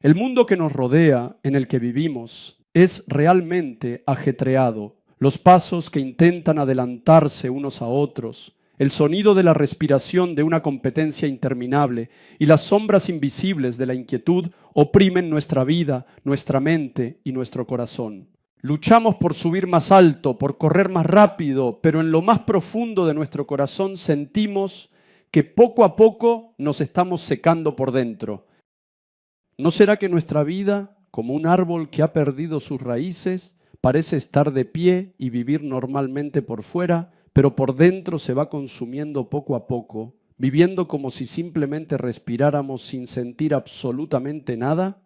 El mundo que nos rodea, en el que vivimos, es realmente ajetreado. Los pasos que intentan adelantarse unos a otros, el sonido de la respiración de una competencia interminable y las sombras invisibles de la inquietud oprimen nuestra vida, nuestra mente y nuestro corazón. Luchamos por subir más alto, por correr más rápido, pero en lo más profundo de nuestro corazón sentimos que poco a poco nos estamos secando por dentro. ¿No será que nuestra vida, como un árbol que ha perdido sus raíces, parece estar de pie y vivir normalmente por fuera, pero por dentro se va consumiendo poco a poco, viviendo como si simplemente respiráramos sin sentir absolutamente nada?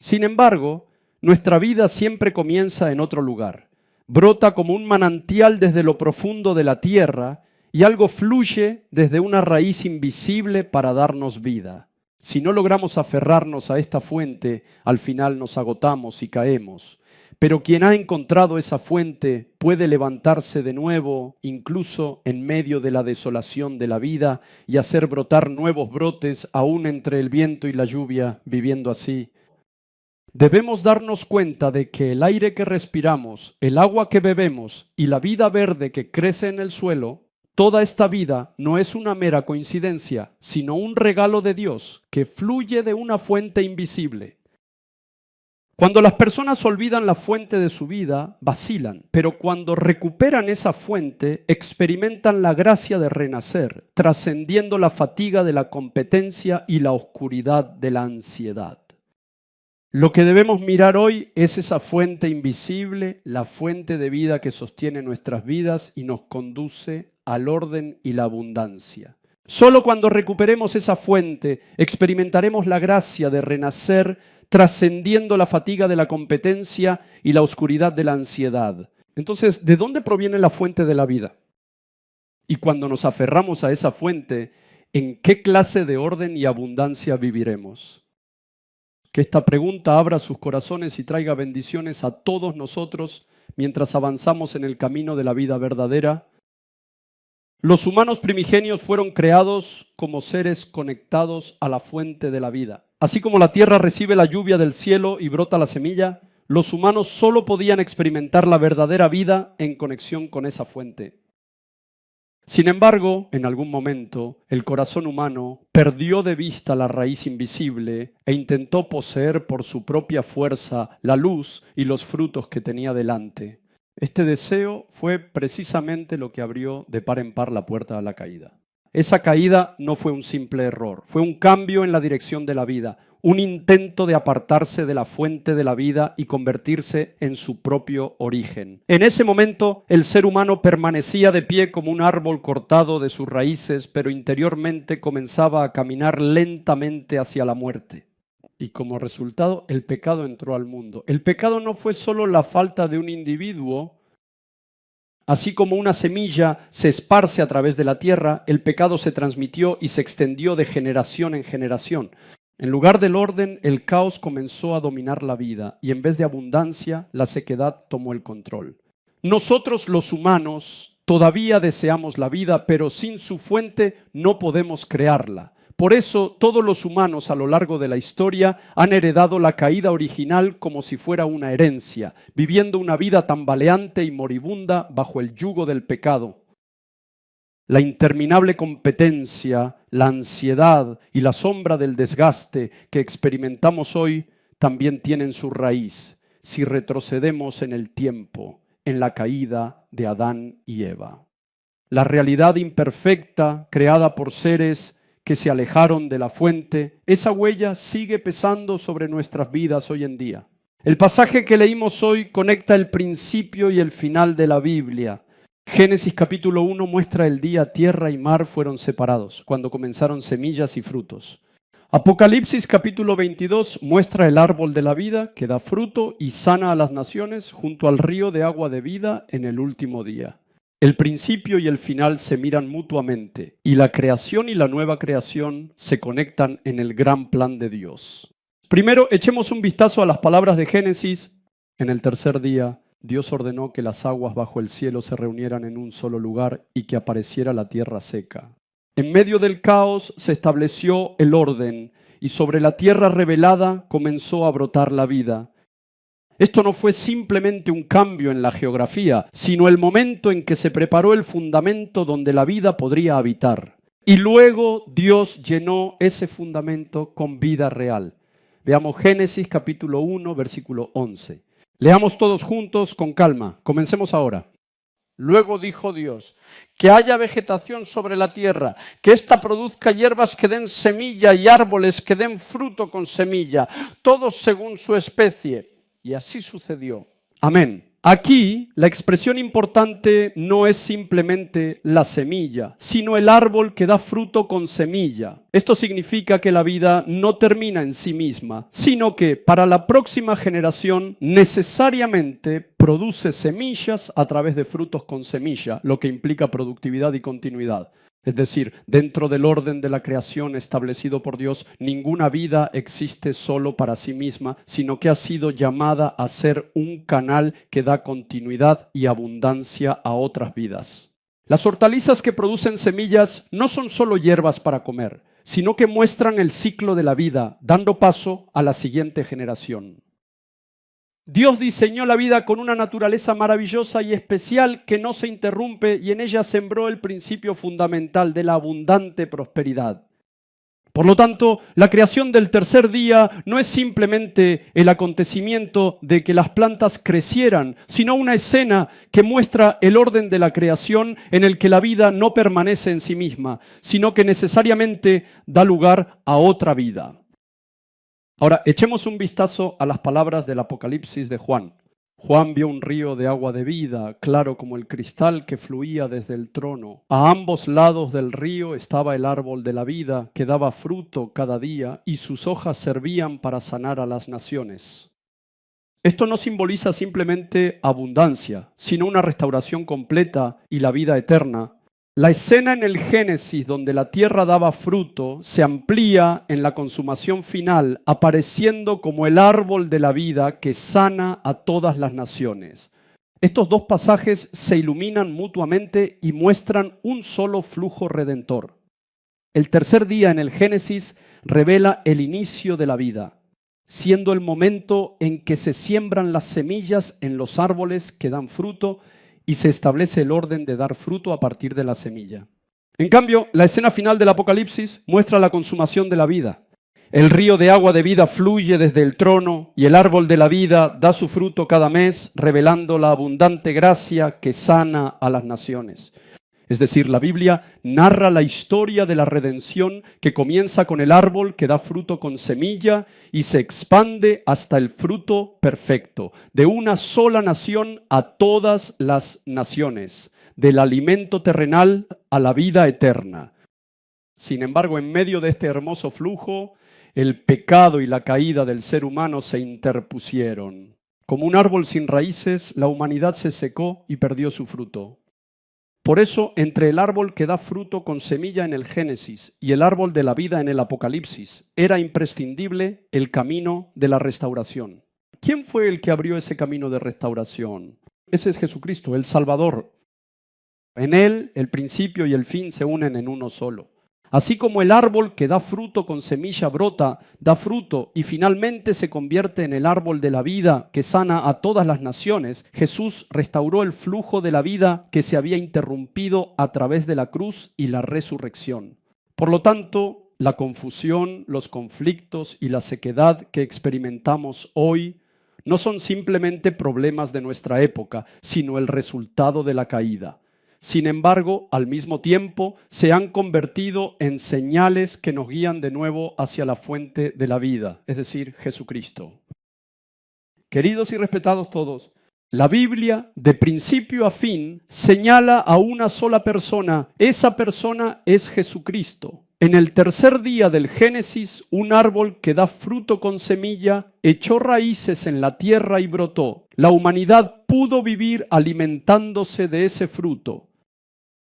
Sin embargo, nuestra vida siempre comienza en otro lugar. Brota como un manantial desde lo profundo de la tierra y algo fluye desde una raíz invisible para darnos vida. Si no logramos aferrarnos a esta fuente, al final nos agotamos y caemos. Pero quien ha encontrado esa fuente puede levantarse de nuevo, incluso en medio de la desolación de la vida, y hacer brotar nuevos brotes aún entre el viento y la lluvia, viviendo así. Debemos darnos cuenta de que el aire que respiramos, el agua que bebemos y la vida verde que crece en el suelo, toda esta vida no es una mera coincidencia, sino un regalo de Dios que fluye de una fuente invisible. Cuando las personas olvidan la fuente de su vida, vacilan, pero cuando recuperan esa fuente, experimentan la gracia de renacer, trascendiendo la fatiga de la competencia y la oscuridad de la ansiedad. Lo que debemos mirar hoy es esa fuente invisible, la fuente de vida que sostiene nuestras vidas y nos conduce al orden y la abundancia. Solo cuando recuperemos esa fuente experimentaremos la gracia de renacer trascendiendo la fatiga de la competencia y la oscuridad de la ansiedad. Entonces, ¿de dónde proviene la fuente de la vida? Y cuando nos aferramos a esa fuente, ¿en qué clase de orden y abundancia viviremos? Que esta pregunta abra sus corazones y traiga bendiciones a todos nosotros mientras avanzamos en el camino de la vida verdadera. Los humanos primigenios fueron creados como seres conectados a la fuente de la vida. Así como la tierra recibe la lluvia del cielo y brota la semilla, los humanos solo podían experimentar la verdadera vida en conexión con esa fuente. Sin embargo, en algún momento, el corazón humano perdió de vista la raíz invisible e intentó poseer por su propia fuerza la luz y los frutos que tenía delante. Este deseo fue precisamente lo que abrió de par en par la puerta a la caída. Esa caída no fue un simple error, fue un cambio en la dirección de la vida, un intento de apartarse de la fuente de la vida y convertirse en su propio origen. En ese momento, el ser humano permanecía de pie como un árbol cortado de sus raíces, pero interiormente comenzaba a caminar lentamente hacia la muerte. Y como resultado, el pecado entró al mundo. El pecado no fue solo la falta de un individuo. Así como una semilla se esparce a través de la tierra, el pecado se transmitió y se extendió de generación en generación. En lugar del orden, el caos comenzó a dominar la vida y en vez de abundancia, la sequedad tomó el control. Nosotros los humanos todavía deseamos la vida, pero sin su fuente no podemos crearla. Por eso todos los humanos a lo largo de la historia han heredado la caída original como si fuera una herencia, viviendo una vida tambaleante y moribunda bajo el yugo del pecado. La interminable competencia, la ansiedad y la sombra del desgaste que experimentamos hoy también tienen su raíz si retrocedemos en el tiempo, en la caída de Adán y Eva. La realidad imperfecta creada por seres que se alejaron de la fuente, esa huella sigue pesando sobre nuestras vidas hoy en día. El pasaje que leímos hoy conecta el principio y el final de la Biblia. Génesis capítulo 1 muestra el día tierra y mar fueron separados, cuando comenzaron semillas y frutos. Apocalipsis capítulo 22 muestra el árbol de la vida que da fruto y sana a las naciones junto al río de agua de vida en el último día. El principio y el final se miran mutuamente y la creación y la nueva creación se conectan en el gran plan de Dios. Primero, echemos un vistazo a las palabras de Génesis. En el tercer día, Dios ordenó que las aguas bajo el cielo se reunieran en un solo lugar y que apareciera la tierra seca. En medio del caos se estableció el orden y sobre la tierra revelada comenzó a brotar la vida. Esto no fue simplemente un cambio en la geografía, sino el momento en que se preparó el fundamento donde la vida podría habitar. Y luego Dios llenó ese fundamento con vida real. Veamos Génesis capítulo 1, versículo 11. Leamos todos juntos con calma. Comencemos ahora. Luego dijo Dios, que haya vegetación sobre la tierra, que ésta produzca hierbas que den semilla y árboles que den fruto con semilla, todos según su especie. Y así sucedió. Amén. Aquí la expresión importante no es simplemente la semilla, sino el árbol que da fruto con semilla. Esto significa que la vida no termina en sí misma, sino que para la próxima generación necesariamente produce semillas a través de frutos con semilla, lo que implica productividad y continuidad. Es decir, dentro del orden de la creación establecido por Dios, ninguna vida existe solo para sí misma, sino que ha sido llamada a ser un canal que da continuidad y abundancia a otras vidas. Las hortalizas que producen semillas no son solo hierbas para comer, sino que muestran el ciclo de la vida, dando paso a la siguiente generación. Dios diseñó la vida con una naturaleza maravillosa y especial que no se interrumpe y en ella sembró el principio fundamental de la abundante prosperidad. Por lo tanto, la creación del tercer día no es simplemente el acontecimiento de que las plantas crecieran, sino una escena que muestra el orden de la creación en el que la vida no permanece en sí misma, sino que necesariamente da lugar a otra vida. Ahora, echemos un vistazo a las palabras del Apocalipsis de Juan. Juan vio un río de agua de vida, claro como el cristal que fluía desde el trono. A ambos lados del río estaba el árbol de la vida, que daba fruto cada día, y sus hojas servían para sanar a las naciones. Esto no simboliza simplemente abundancia, sino una restauración completa y la vida eterna. La escena en el Génesis donde la tierra daba fruto se amplía en la consumación final, apareciendo como el árbol de la vida que sana a todas las naciones. Estos dos pasajes se iluminan mutuamente y muestran un solo flujo redentor. El tercer día en el Génesis revela el inicio de la vida, siendo el momento en que se siembran las semillas en los árboles que dan fruto y se establece el orden de dar fruto a partir de la semilla. En cambio, la escena final del Apocalipsis muestra la consumación de la vida. El río de agua de vida fluye desde el trono y el árbol de la vida da su fruto cada mes, revelando la abundante gracia que sana a las naciones. Es decir, la Biblia narra la historia de la redención que comienza con el árbol que da fruto con semilla y se expande hasta el fruto perfecto, de una sola nación a todas las naciones, del alimento terrenal a la vida eterna. Sin embargo, en medio de este hermoso flujo, el pecado y la caída del ser humano se interpusieron. Como un árbol sin raíces, la humanidad se secó y perdió su fruto. Por eso, entre el árbol que da fruto con semilla en el Génesis y el árbol de la vida en el Apocalipsis, era imprescindible el camino de la restauración. ¿Quién fue el que abrió ese camino de restauración? Ese es Jesucristo, el Salvador. En Él, el principio y el fin se unen en uno solo. Así como el árbol que da fruto con semilla brota, da fruto y finalmente se convierte en el árbol de la vida que sana a todas las naciones, Jesús restauró el flujo de la vida que se había interrumpido a través de la cruz y la resurrección. Por lo tanto, la confusión, los conflictos y la sequedad que experimentamos hoy no son simplemente problemas de nuestra época, sino el resultado de la caída. Sin embargo, al mismo tiempo, se han convertido en señales que nos guían de nuevo hacia la fuente de la vida, es decir, Jesucristo. Queridos y respetados todos, la Biblia, de principio a fin, señala a una sola persona. Esa persona es Jesucristo. En el tercer día del Génesis, un árbol que da fruto con semilla echó raíces en la tierra y brotó. La humanidad pudo vivir alimentándose de ese fruto.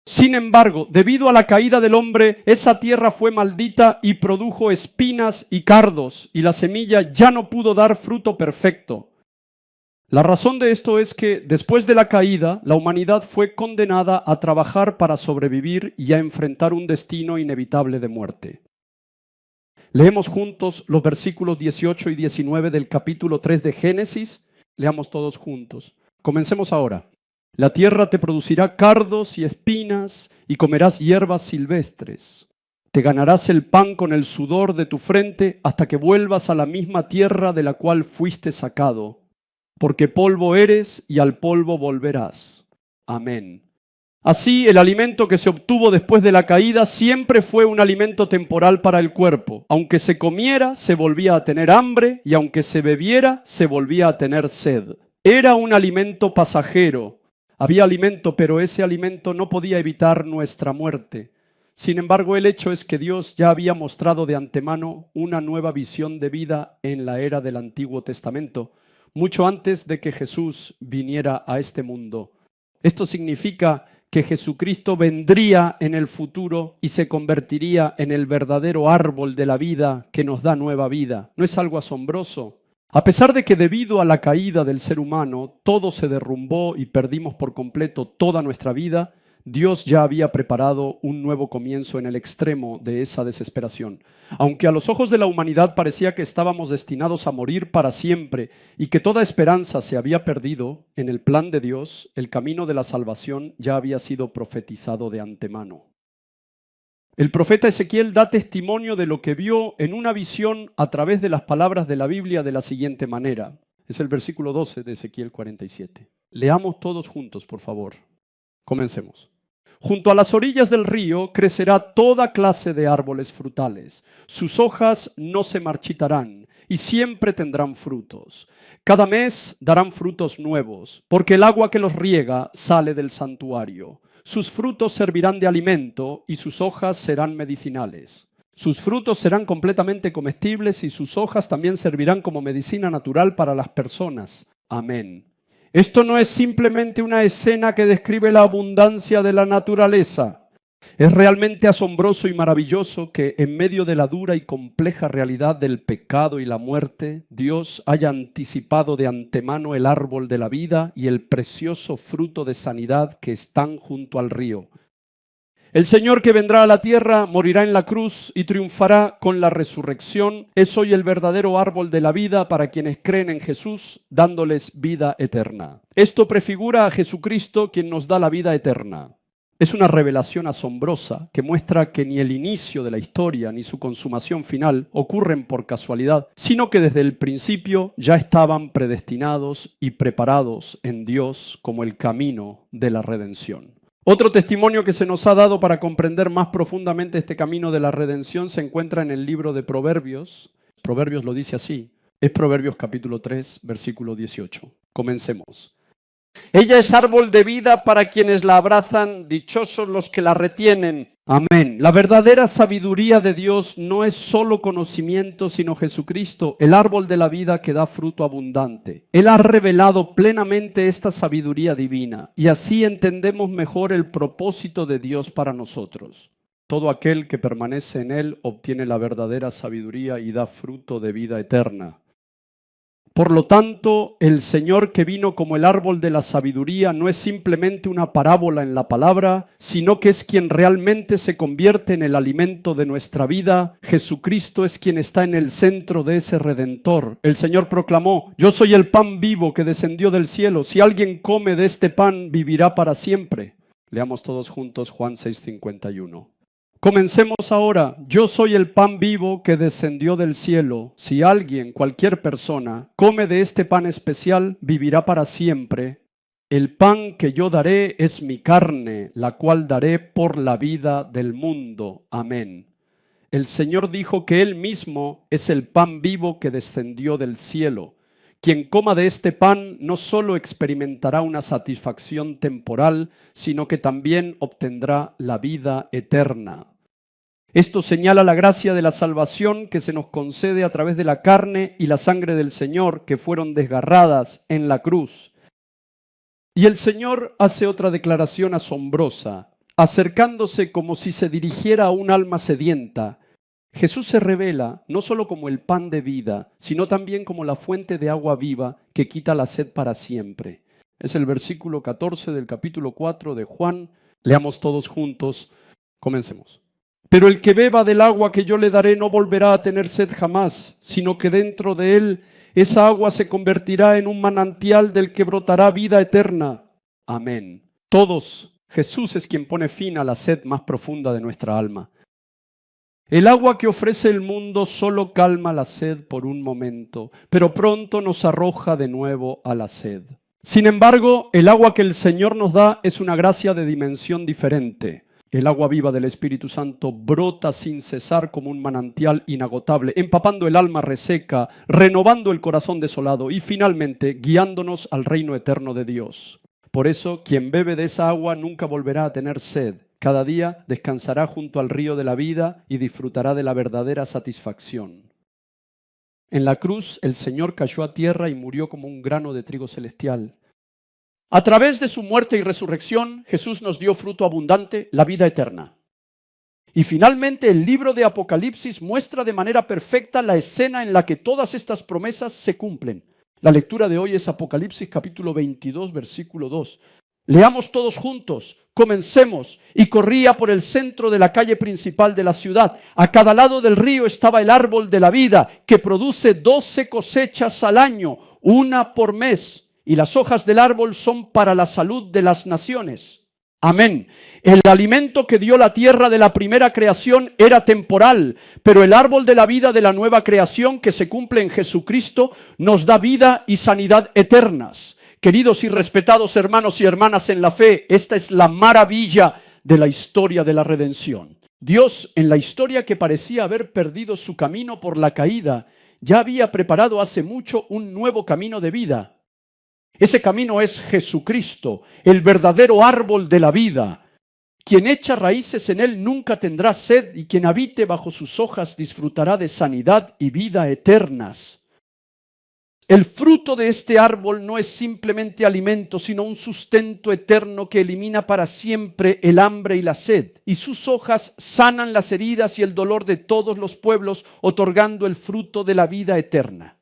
Sin embargo, debido a la caída del hombre, esa tierra fue maldita y produjo espinas y cardos, y la semilla ya no pudo dar fruto perfecto. La razón de esto es que después de la caída, la humanidad fue condenada a trabajar para sobrevivir y a enfrentar un destino inevitable de muerte. Leemos juntos los versículos 18 y 19 del capítulo 3 de Génesis. Leamos todos juntos. Comencemos ahora. La tierra te producirá cardos y espinas y comerás hierbas silvestres. Te ganarás el pan con el sudor de tu frente hasta que vuelvas a la misma tierra de la cual fuiste sacado, porque polvo eres y al polvo volverás. Amén. Así, el alimento que se obtuvo después de la caída siempre fue un alimento temporal para el cuerpo. Aunque se comiera, se volvía a tener hambre, y aunque se bebiera, se volvía a tener sed. Era un alimento pasajero. Había alimento, pero ese alimento no podía evitar nuestra muerte. Sin embargo, el hecho es que Dios ya había mostrado de antemano una nueva visión de vida en la era del Antiguo Testamento, mucho antes de que Jesús viniera a este mundo. Esto significa que Jesucristo vendría en el futuro y se convertiría en el verdadero árbol de la vida que nos da nueva vida. ¿No es algo asombroso? A pesar de que debido a la caída del ser humano todo se derrumbó y perdimos por completo toda nuestra vida, Dios ya había preparado un nuevo comienzo en el extremo de esa desesperación. Aunque a los ojos de la humanidad parecía que estábamos destinados a morir para siempre y que toda esperanza se había perdido, en el plan de Dios, el camino de la salvación ya había sido profetizado de antemano. El profeta Ezequiel da testimonio de lo que vio en una visión a través de las palabras de la Biblia de la siguiente manera. Es el versículo 12 de Ezequiel 47. Leamos todos juntos, por favor. Comencemos. Junto a las orillas del río crecerá toda clase de árboles frutales. Sus hojas no se marchitarán y siempre tendrán frutos. Cada mes darán frutos nuevos, porque el agua que los riega sale del santuario. Sus frutos servirán de alimento y sus hojas serán medicinales. Sus frutos serán completamente comestibles y sus hojas también servirán como medicina natural para las personas. Amén. Esto no es simplemente una escena que describe la abundancia de la naturaleza. Es realmente asombroso y maravilloso que en medio de la dura y compleja realidad del pecado y la muerte, Dios haya anticipado de antemano el árbol de la vida y el precioso fruto de sanidad que están junto al río. El Señor que vendrá a la tierra morirá en la cruz y triunfará con la resurrección. Es hoy el verdadero árbol de la vida para quienes creen en Jesús, dándoles vida eterna. Esto prefigura a Jesucristo, quien nos da la vida eterna. Es una revelación asombrosa que muestra que ni el inicio de la historia ni su consumación final ocurren por casualidad, sino que desde el principio ya estaban predestinados y preparados en Dios como el camino de la redención. Otro testimonio que se nos ha dado para comprender más profundamente este camino de la redención se encuentra en el libro de Proverbios. Proverbios lo dice así. Es Proverbios capítulo 3, versículo 18. Comencemos. Ella es árbol de vida para quienes la abrazan, dichosos los que la retienen. Amén. La verdadera sabiduría de Dios no es solo conocimiento, sino Jesucristo, el árbol de la vida que da fruto abundante. Él ha revelado plenamente esta sabiduría divina y así entendemos mejor el propósito de Dios para nosotros. Todo aquel que permanece en Él obtiene la verdadera sabiduría y da fruto de vida eterna. Por lo tanto, el Señor que vino como el árbol de la sabiduría no es simplemente una parábola en la palabra, sino que es quien realmente se convierte en el alimento de nuestra vida. Jesucristo es quien está en el centro de ese Redentor. El Señor proclamó: yo soy el pan vivo que descendió del cielo. Si alguien come de este pan, vivirá para siempre. Leamos todos juntos Juan 6:51. Comencemos ahora. Yo soy el pan vivo que descendió del cielo. Si alguien, cualquier persona, come de este pan especial, vivirá para siempre. El pan que yo daré es mi carne, la cual daré por la vida del mundo. Amén. El Señor dijo que Él mismo es el pan vivo que descendió del cielo. Quien coma de este pan no solo experimentará una satisfacción temporal, sino que también obtendrá la vida eterna. Esto señala la gracia de la salvación que se nos concede a través de la carne y la sangre del Señor, que fueron desgarradas en la cruz. Y el Señor hace otra declaración asombrosa, acercándose como si se dirigiera a un alma sedienta. Jesús se revela no solo como el pan de vida, sino también como la fuente de agua viva que quita la sed para siempre. Es el versículo 14 del capítulo 4 de Juan. Leamos todos juntos. Comencemos. Pero el que beba del agua que yo le daré no volverá a tener sed jamás, sino que dentro de él esa agua se convertirá en un manantial del que brotará vida eterna. Amén. Todos, Jesús es quien pone fin a la sed más profunda de nuestra alma. El agua que ofrece el mundo solo calma la sed por un momento, pero pronto nos arroja de nuevo a la sed. Sin embargo, el agua que el Señor nos da es una gracia de dimensión diferente. El agua viva del Espíritu Santo brota sin cesar como un manantial inagotable, empapando el alma reseca, renovando el corazón desolado y finalmente guiándonos al reino eterno de Dios. Por eso, quien bebe de esa agua nunca volverá a tener sed. Cada día descansará junto al río de la vida y disfrutará de la verdadera satisfacción. En la cruz, el Señor cayó a tierra y murió como un grano de trigo celestial. A través de su muerte y resurrección, Jesús nos dio fruto abundante, la vida eterna. Y finalmente, el libro de Apocalipsis muestra de manera perfecta la escena en la que todas estas promesas se cumplen. La lectura de hoy es Apocalipsis capítulo 22, versículo 2. Leamos todos juntos. Comencemos. Y corría por el centro de la calle principal de la ciudad. A cada lado del río estaba el árbol de la vida, que produce 12 cosechas al año, una por mes. Y las hojas del árbol son para la salud de las naciones. Amén. El alimento que dio la tierra de la primera creación era temporal, pero el árbol de la vida de la nueva creación que se cumple en Jesucristo nos da vida y sanidad eternas. Queridos y respetados hermanos y hermanas en la fe, esta es la maravilla de la historia de la redención. Dios, en la historia que parecía haber perdido su camino por la caída, ya había preparado hace mucho un nuevo camino de vida. Ese camino es Jesucristo, el verdadero árbol de la vida. Quien echa raíces en él nunca tendrá sed y quien habite bajo sus hojas disfrutará de sanidad y vida eternas. El fruto de este árbol no es simplemente alimento, sino un sustento eterno que elimina para siempre el hambre y la sed. Y sus hojas sanan las heridas y el dolor de todos los pueblos, otorgando el fruto de la vida eterna.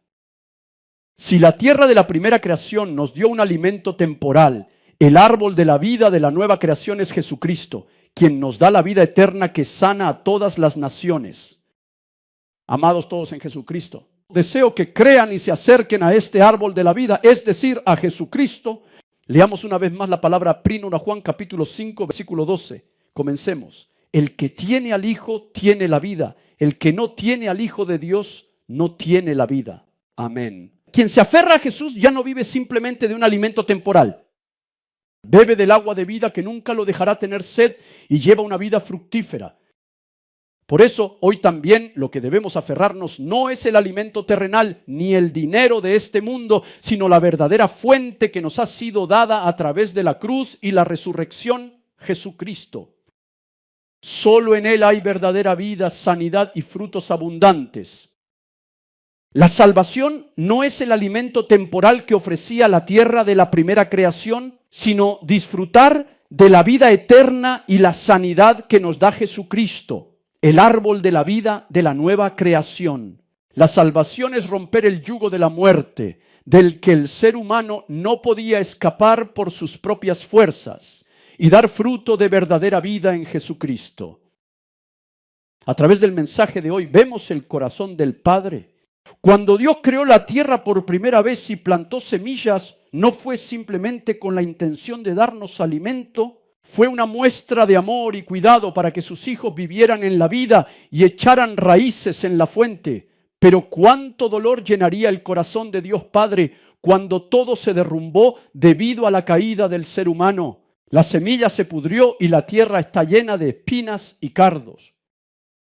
Si la tierra de la primera creación nos dio un alimento temporal, el árbol de la vida de la nueva creación es Jesucristo, quien nos da la vida eterna que sana a todas las naciones. Amados todos en Jesucristo, deseo que crean y se acerquen a este árbol de la vida, es decir, a Jesucristo. Leamos una vez más la palabra Primera Juan capítulo 5, versículo 12. Comencemos. El que tiene al Hijo tiene la vida. El que no tiene al Hijo de Dios no tiene la vida. Amén. Quien se aferra a Jesús ya no vive simplemente de un alimento temporal. Bebe del agua de vida que nunca lo dejará tener sed y lleva una vida fructífera. Por eso, hoy también lo que debemos aferrarnos no es el alimento terrenal ni el dinero de este mundo, sino la verdadera fuente que nos ha sido dada a través de la cruz y la resurrección, Jesucristo. Solo en Él hay verdadera vida, sanidad y frutos abundantes. La salvación no es el alimento temporal que ofrecía la tierra de la primera creación, sino disfrutar de la vida eterna y la sanidad que nos da Jesucristo, el árbol de la vida de la nueva creación. La salvación es romper el yugo de la muerte, del que el ser humano no podía escapar por sus propias fuerzas, y dar fruto de verdadera vida en Jesucristo. A través del mensaje de hoy vemos el corazón del Padre. Cuando Dios creó la tierra por primera vez y plantó semillas, no fue simplemente con la intención de darnos alimento, fue una muestra de amor y cuidado para que sus hijos vivieran en la vida y echaran raíces en la fuente. Pero cuánto dolor llenaría el corazón de Dios Padre cuando todo se derrumbó debido a la caída del ser humano. La semilla se pudrió y la tierra está llena de espinas y cardos.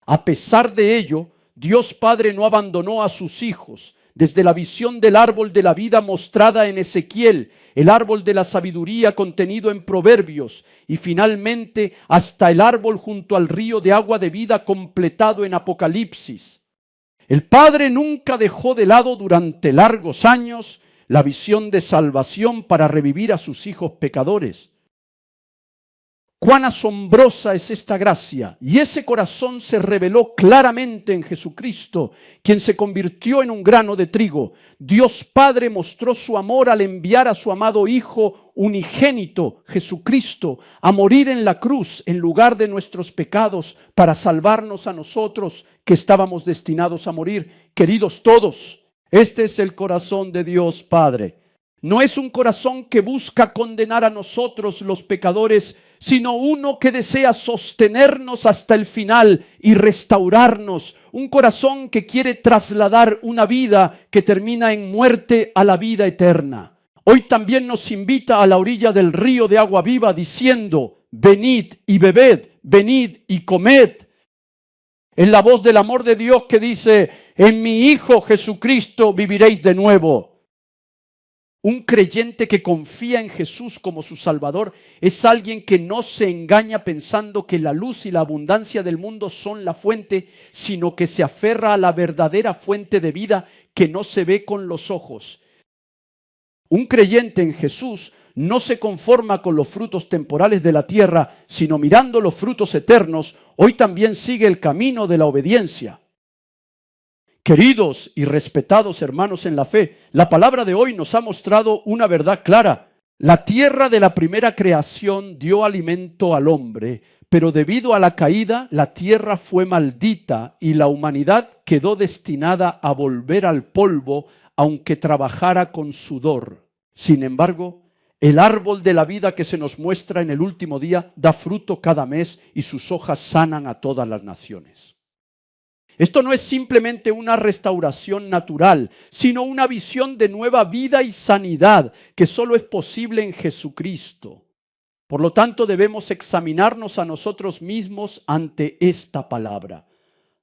A pesar de ello, Dios Padre no abandonó a sus hijos. Desde la visión del árbol de la vida mostrada en Ezequiel, el árbol de la sabiduría contenido en Proverbios y finalmente hasta el árbol junto al río de agua de vida completado en Apocalipsis. El Padre nunca dejó de lado durante largos años la visión de salvación para revivir a sus hijos pecadores. Cuán asombrosa es esta gracia. Y ese corazón se reveló claramente en Jesucristo, quien se convirtió en un grano de trigo. Dios Padre mostró su amor al enviar a su amado Hijo unigénito, Jesucristo, a morir en la cruz en lugar de nuestros pecados para salvarnos a nosotros que estábamos destinados a morir. Queridos todos, este es el corazón de Dios Padre. No es un corazón que busca condenar a nosotros los pecadores, sino uno que desea sostenernos hasta el final y restaurarnos. Un corazón que quiere trasladar una vida que termina en muerte a la vida eterna. Hoy también nos invita a la orilla del río de agua viva diciendo: venid y bebed, venid y comed. En la voz del amor de Dios que dice: en mi Hijo Jesucristo viviréis de nuevo. Un creyente que confía en Jesús como su Salvador es alguien que no se engaña pensando que la luz y la abundancia del mundo son la fuente, sino que se aferra a la verdadera fuente de vida que no se ve con los ojos. Un creyente en Jesús no se conforma con los frutos temporales de la tierra, sino mirando los frutos eternos, hoy también sigue el camino de la obediencia. Queridos y respetados hermanos en la fe, la palabra de hoy nos ha mostrado una verdad clara. La tierra de la primera creación dio alimento al hombre, pero debido a la caída, la tierra fue maldita y la humanidad quedó destinada a volver al polvo, aunque trabajara con sudor. Sin embargo, el árbol de la vida que se nos muestra en el último día da fruto cada mes y sus hojas sanan a todas las naciones. Esto no es simplemente una restauración natural, sino una visión de nueva vida y sanidad que solo es posible en Jesucristo. Por lo tanto, debemos examinarnos a nosotros mismos ante esta palabra.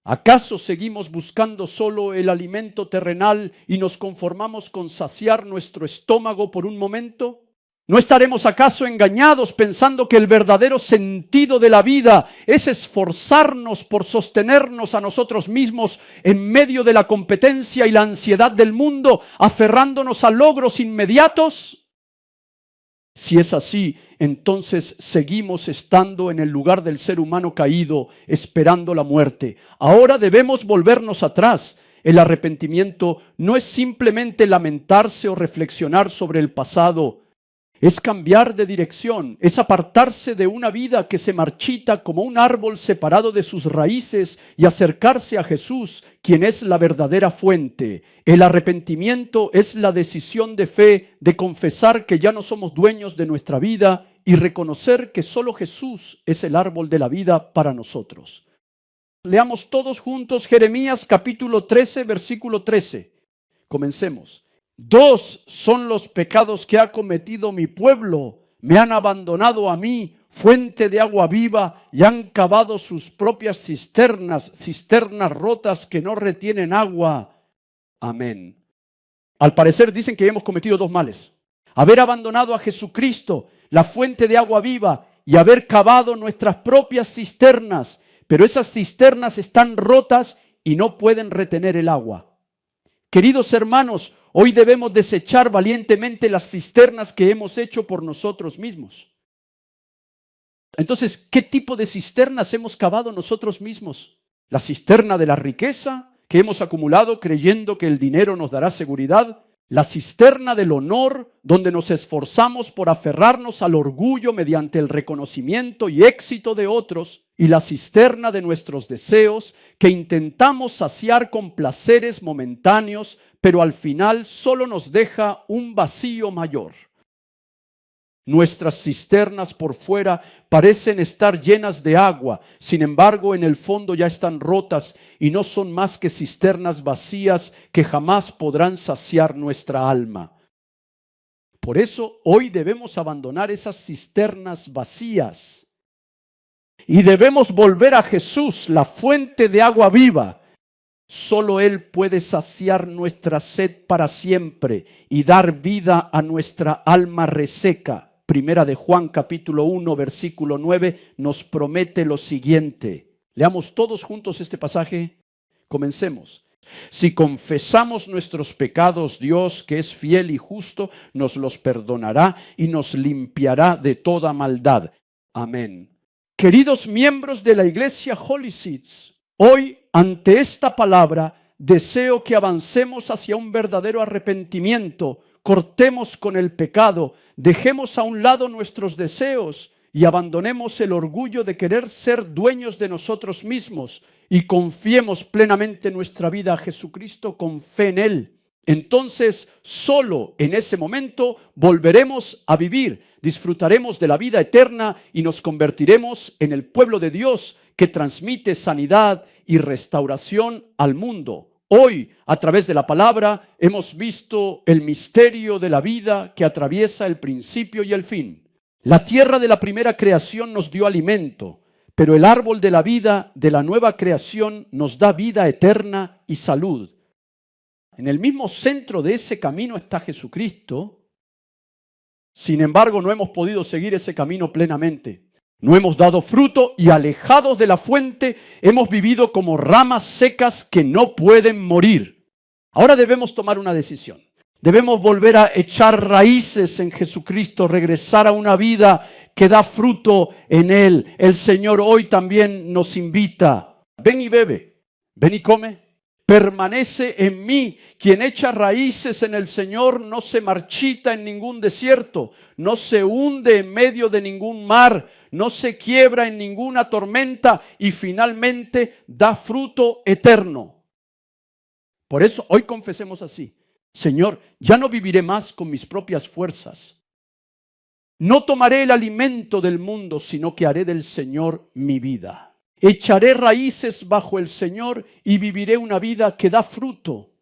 ¿Acaso seguimos buscando solo el alimento terrenal y nos conformamos con saciar nuestro estómago por un momento? ¿No estaremos acaso engañados pensando que el verdadero sentido de la vida es esforzarnos por sostenernos a nosotros mismos en medio de la competencia y la ansiedad del mundo, aferrándonos a logros inmediatos? Si es así, entonces seguimos estando en el lugar del ser humano caído, esperando la muerte. Ahora debemos volvernos atrás. El arrepentimiento no es simplemente lamentarse o reflexionar sobre el pasado. Es cambiar de dirección, es apartarse de una vida que se marchita como un árbol separado de sus raíces y acercarse a Jesús, quien es la verdadera fuente. El arrepentimiento es la decisión de fe de confesar que ya no somos dueños de nuestra vida y reconocer que solo Jesús es el árbol de la vida para nosotros. Leamos todos juntos Jeremías capítulo 13, versículo 13. Comencemos. 2 son los pecados que ha cometido mi pueblo. Me han abandonado a mí, fuente de agua viva, y han cavado sus propias cisternas, cisternas rotas que no retienen agua. Amén. Al parecer dicen que hemos cometido 2 males. Haber abandonado a Jesucristo, la fuente de agua viva, y haber cavado nuestras propias cisternas. Pero esas cisternas están rotas y no pueden retener el agua. Queridos hermanos, hoy debemos desechar valientemente las cisternas que hemos hecho por nosotros mismos. Entonces, ¿qué tipo de cisternas hemos cavado nosotros mismos? ¿La cisterna de la riqueza que hemos acumulado creyendo que el dinero nos dará seguridad? ¿La cisterna del honor donde nos esforzamos por aferrarnos al orgullo mediante el reconocimiento y éxito de otros? ¿Y la cisterna de nuestros deseos que intentamos saciar con placeres momentáneos, pero al final solo nos deja un vacío mayor? Nuestras cisternas por fuera parecen estar llenas de agua, sin embargo en el fondo ya están rotas y no son más que cisternas vacías que jamás podrán saciar nuestra alma. Por eso hoy debemos abandonar esas cisternas vacías y debemos volver a Jesús, la fuente de agua viva. Solo Él puede saciar nuestra sed para siempre y dar vida a nuestra alma reseca. Primera de Juan capítulo 1 versículo 9 nos promete lo siguiente. Leamos todos juntos este pasaje. Comencemos. Si confesamos nuestros pecados, Dios, que es fiel y justo, nos los perdonará y nos limpiará de toda maldad. Amén. Queridos miembros de la iglesia Holy Seeds, hoy ante esta palabra deseo que avancemos hacia un verdadero arrepentimiento, cortemos con el pecado, dejemos a un lado nuestros deseos y abandonemos el orgullo de querer ser dueños de nosotros mismos y confiemos plenamente nuestra vida a Jesucristo con fe en Él. Entonces, solo en ese momento volveremos a vivir, disfrutaremos de la vida eterna y nos convertiremos en el pueblo de Dios que transmite sanidad y restauración al mundo. Hoy, a través de la palabra, hemos visto el misterio de la vida que atraviesa el principio y el fin. La tierra de la primera creación nos dio alimento, pero el árbol de la vida de la nueva creación nos da vida eterna y salud. En el mismo centro de ese camino está Jesucristo. Sin embargo, no hemos podido seguir ese camino plenamente. No hemos dado fruto y alejados de la fuente hemos vivido como ramas secas que no pueden morir. Ahora debemos tomar una decisión. Debemos volver a echar raíces en Jesucristo, regresar a una vida que da fruto en Él. El Señor hoy también nos invita. Ven y bebe, ven y come. Permanece en mí. Quien echa raíces en el Señor no se marchita en ningún desierto, no se hunde en medio de ningún mar, no se quiebra en ninguna tormenta y finalmente da fruto eterno. Por eso hoy confesemos así: Señor, ya no viviré más con mis propias fuerzas. No tomaré el alimento del mundo, sino que haré del Señor mi vida. Echaré raíces bajo el Señor y viviré una vida que da fruto.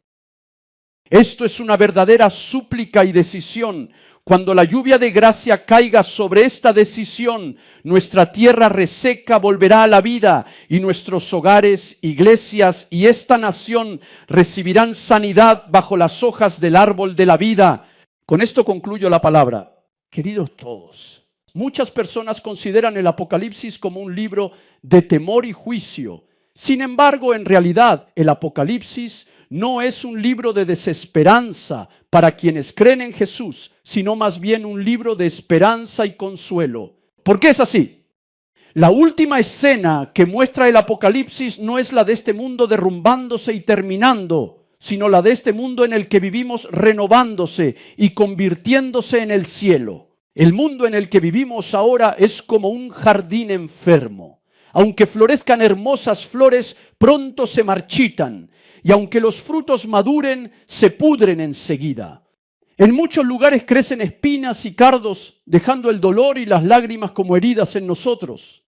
Esto es una verdadera súplica y decisión. Cuando la lluvia de gracia caiga sobre esta decisión, nuestra tierra reseca volverá a la vida y nuestros hogares, iglesias y esta nación recibirán sanidad bajo las hojas del árbol de la vida. Con esto concluyo la palabra. Queridos todos, muchas personas consideran el Apocalipsis como un libro de temor y juicio. Sin embargo, en realidad, el Apocalipsis no es un libro de desesperanza para quienes creen en Jesús, sino más bien un libro de esperanza y consuelo. ¿Por qué es así? La última escena que muestra el Apocalipsis no es la de este mundo derrumbándose y terminando, sino la de este mundo en el que vivimos renovándose y convirtiéndose en el cielo. El mundo en el que vivimos ahora es como un jardín enfermo. Aunque florezcan hermosas flores, pronto se marchitan. Y aunque los frutos maduren, se pudren enseguida. En muchos lugares crecen espinas y cardos, dejando el dolor y las lágrimas como heridas en nosotros.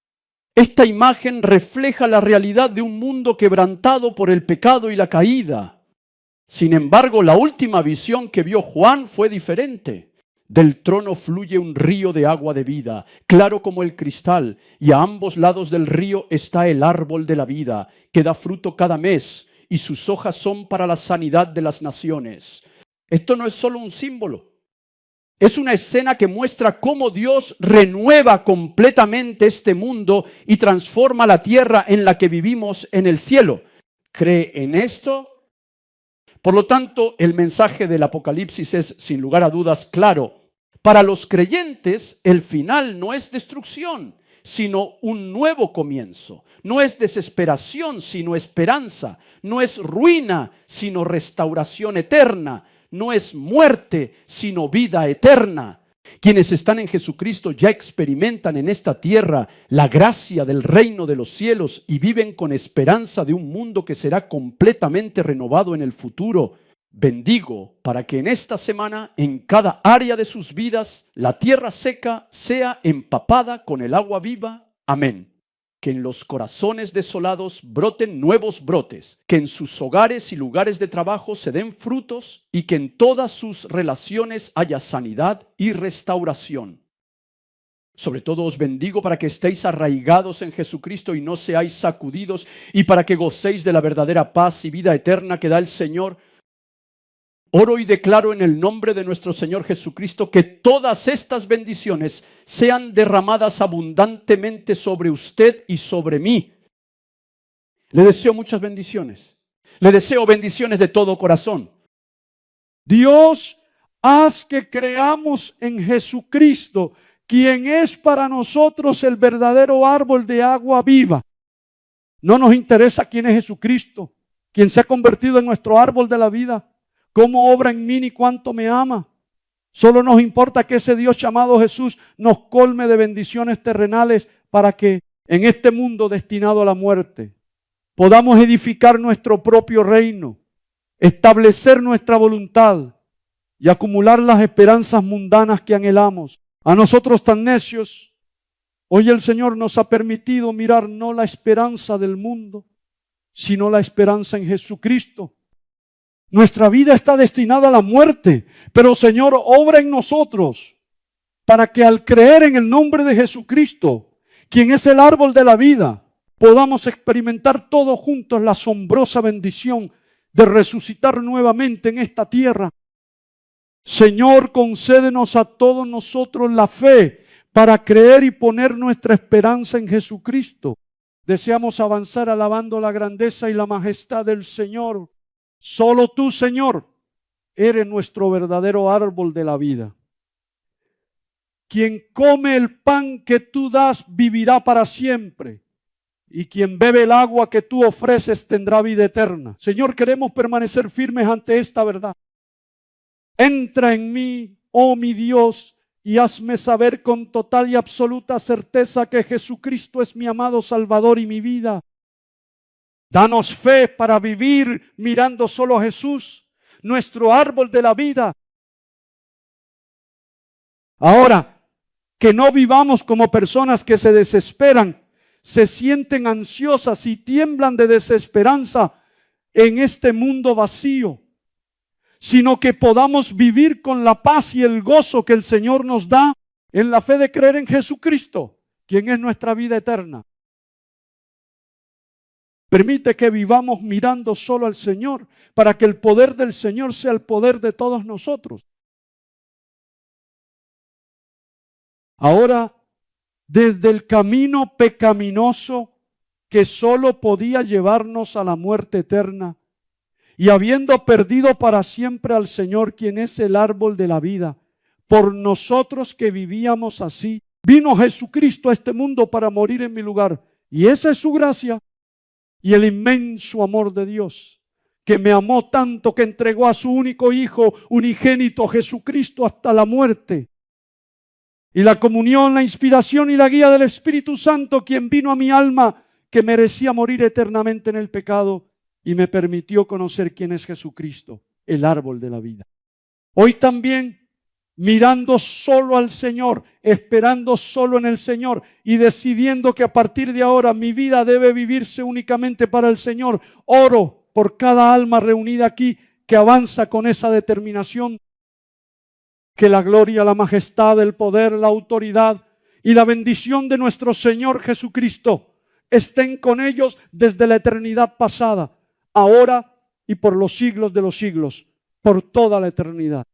Esta imagen refleja la realidad de un mundo quebrantado por el pecado y la caída. Sin embargo, la última visión que vio Juan fue diferente. Del trono fluye un río de agua de vida, claro como el cristal, y a ambos lados del río está el árbol de la vida, que da fruto cada mes, y sus hojas son para la sanidad de las naciones. Esto no es solo un símbolo, es una escena que muestra cómo Dios renueva completamente este mundo y transforma la tierra en la que vivimos en el cielo. ¿Cree en esto? Por lo tanto, el mensaje del Apocalipsis es, sin lugar a dudas, claro. Para los creyentes, el final no es destrucción, sino un nuevo comienzo. No es desesperación, sino esperanza. No es ruina, sino restauración eterna. No es muerte, sino vida eterna. Quienes están en Jesucristo ya experimentan en esta tierra la gracia del reino de los cielos y viven con esperanza de un mundo que será completamente renovado en el futuro. Bendigo para que en esta semana, en cada área de sus vidas, la tierra seca sea empapada con el agua viva. Amén. Que en los corazones desolados broten nuevos brotes, que en sus hogares y lugares de trabajo se den frutos y que en todas sus relaciones haya sanidad y restauración. Sobre todo os bendigo para que estéis arraigados en Jesucristo y no seáis sacudidos, y para que gocéis de la verdadera paz y vida eterna que da el Señor. Oro y declaro en el nombre de nuestro Señor Jesucristo que todas estas bendiciones sean derramadas abundantemente sobre usted y sobre mí. Le deseo muchas bendiciones. Le deseo bendiciones de todo corazón. Dios, haz que creamos en Jesucristo, quien es para nosotros el verdadero árbol de agua viva. No nos interesa quién es Jesucristo, quien se ha convertido en nuestro árbol de la vida, cómo obra en mí ni cuánto me ama. Solo nos importa que ese Dios llamado Jesús nos colme de bendiciones terrenales para que en este mundo destinado a la muerte podamos edificar nuestro propio reino, establecer nuestra voluntad y acumular las esperanzas mundanas que anhelamos. A nosotros tan necios, hoy el Señor nos ha permitido mirar no la esperanza del mundo, sino la esperanza en Jesucristo. Nuestra vida está destinada a la muerte, pero Señor, obra en nosotros para que al creer en el nombre de Jesucristo, quien es el árbol de la vida, podamos experimentar todos juntos la asombrosa bendición de resucitar nuevamente en esta tierra. Señor, concédenos a todos nosotros la fe para creer y poner nuestra esperanza en Jesucristo. Deseamos avanzar alabando la grandeza y la majestad del Señor. Solo tú, Señor, eres nuestro verdadero árbol de la vida. Quien come el pan que tú das vivirá para siempre, y quien bebe el agua que tú ofreces tendrá vida eterna. Señor, queremos permanecer firmes ante esta verdad. Entra en mí, oh mi Dios, y hazme saber con total y absoluta certeza que Jesucristo es mi amado Salvador y mi vida. Danos fe para vivir mirando solo a Jesús, nuestro árbol de la vida. Ahora, que no vivamos como personas que se desesperan, se sienten ansiosas y tiemblan de desesperanza en este mundo vacío, sino que podamos vivir con la paz y el gozo que el Señor nos da en la fe de creer en Jesucristo, quien es nuestra vida eterna. Permite que vivamos mirando solo al Señor, para que el poder del Señor sea el poder de todos nosotros. Ahora, desde el camino pecaminoso que solo podía llevarnos a la muerte eterna, y habiendo perdido para siempre al Señor, quien es el árbol de la vida, por nosotros que vivíamos así, vino Jesucristo a este mundo para morir en mi lugar. Y esa es su gracia y el inmenso amor de Dios, que me amó tanto que entregó a su único Hijo unigénito, Jesucristo, hasta la muerte. Y la comunión, la inspiración y la guía del Espíritu Santo, quien vino a mi alma, que merecía morir eternamente en el pecado, y me permitió conocer quién es Jesucristo, el árbol de la vida. Hoy también, mirando solo al Señor, esperando solo en el Señor y decidiendo que a partir de ahora mi vida debe vivirse únicamente para el Señor, oro por cada alma reunida aquí que avanza con esa determinación. Que la gloria, la majestad, el poder, la autoridad y la bendición de nuestro Señor Jesucristo estén con ellos desde la eternidad pasada, ahora y por los siglos de los siglos, por toda la eternidad.